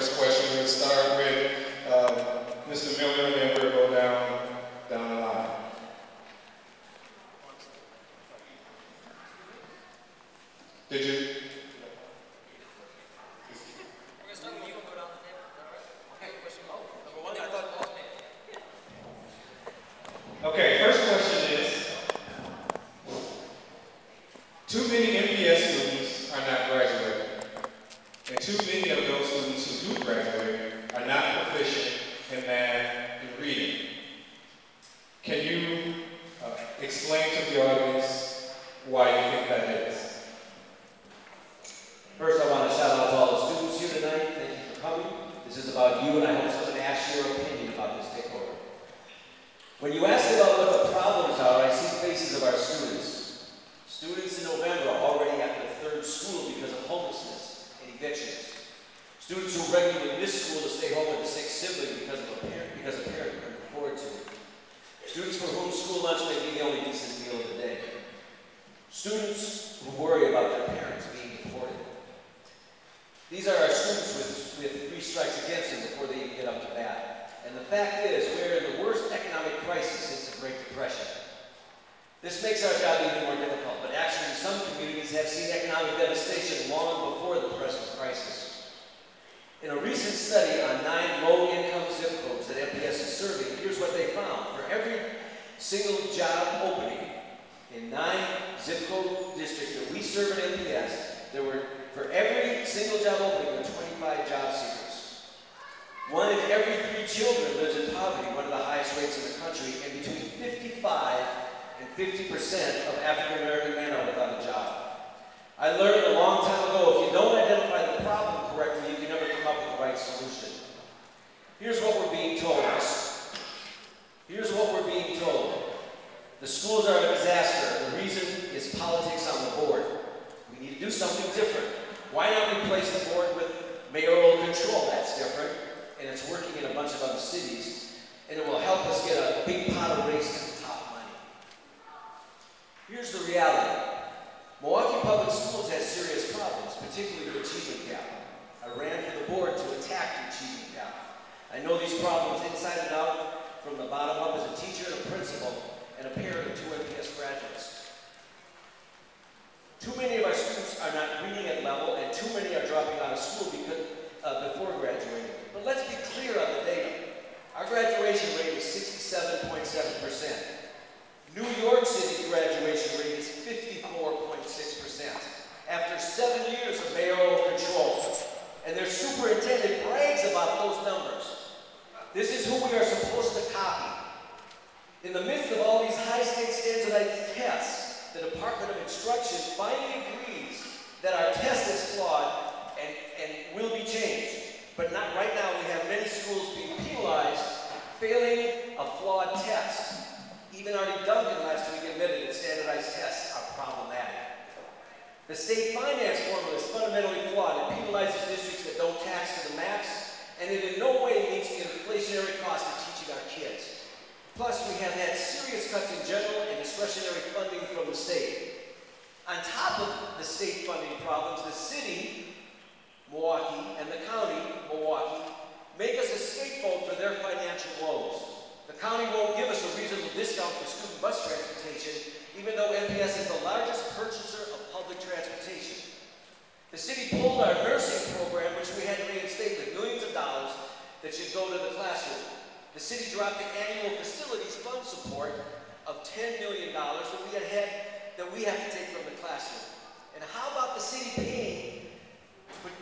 first question. We'll start with Mr. Miller, and then we'll go down the line. Did you? We're going to start with you and go down the table. Is that all right? Okay, question number one. I thought okay, first question is, too many MPS students are not graduating, and too many of those students who do graduate are not proficient in math and reading. Can you explain to the audience why you think that is? First, I want to shout out to all the students here tonight. Thank you for coming. This is about you, and I hope someone asks your opinion about this takeover. When you ask about what the problems are, I see faces of our students. Students in November are already at their third school because of homelessness and evictions. Students who regularly miss school to stay home with a sick sibling because a parent couldn't afford to. Students for whom school lunch may be the only decent meal of the day. Students who worry about their parents being deported. These are our students with 3 strikes against them before they even get up to bat. And the fact is, we're in the worst economic crisis since the Great Depression. This makes our job even more difficult, but actually some communities have seen economic devastation long before the present crisis. In a recent study on 9 low-income zip codes that MPS is serving, here's what they found. For every single job opening in 9 zip code districts that we serve at MPS, there were, for every single job opening, there were 25 job seekers. 1 in every 3 children lives in poverty, one of the highest rates in the country, and between 55 and 50% of African American men are without a job. I learned a long time ago, if you don't identify the problem correctly, you can never come up with the right solution. Here's what we're being told. Here's what we're being told. The schools are a disaster. The reason is politics on the board. We need to do something different. Why not replace the board with mayoral control? That's different, and it's working in a bunch of other cities, and it will help us get a big pot of race to the top money. Here's the reality. Milwaukee Public Schools has serious problems, particularly the achievement gap. I ran for the board to attack the achievement gap. I know these problems inside and out, from the bottom up as a teacher and a principal, and a parent of 2 MPS graduates. Too many of our students are not reading at level, and too many are dropping out of school before graduating. But let's be clear on the data. Our graduation rate is 67.7%. New York City's graduation rate is 54.6%. After 7 years of mayoral control, and their superintendent brags about those numbers. This is who we are supposed to copy. In the midst of all these high-stakes standardized tests, the Department of Instruction finally agrees that our test is flawed and will be changed. But not right now. We have many schools being penalized, failing a flawed test. Even Artie Duncan last week admitted that standardized tests are problematic. The state finance formula is fundamentally flawed. It penalizes districts that don't tax to the max, and it in no way meets the inflationary cost of teaching our kids. Plus, we have had serious cuts in general and discretionary funding from the state. On top of the state funding problems, the city, Milwaukee, and the county, Milwaukee, make us a scapegoat for their financial woes. The county won't give us a reasonable discount for student bus transportation, even though MPS is the largest purchaser of public transportation. The city pulled our nursing program, which we had to reinstate with millions of dollars that should go to the classroom. The city dropped the annual facilities fund support of $10 million that we have to take from the classroom. And how about the city paying for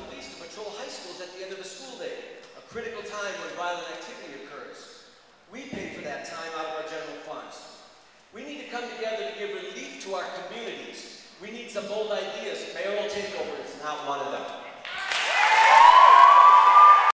police to patrol high schools at the end of the school day, a critical time when violent activity occurs? We pay for that time out of our general funds. We need to come together to give relief to our communities. We need some bold ideas. Mayoral takeover is not one of them.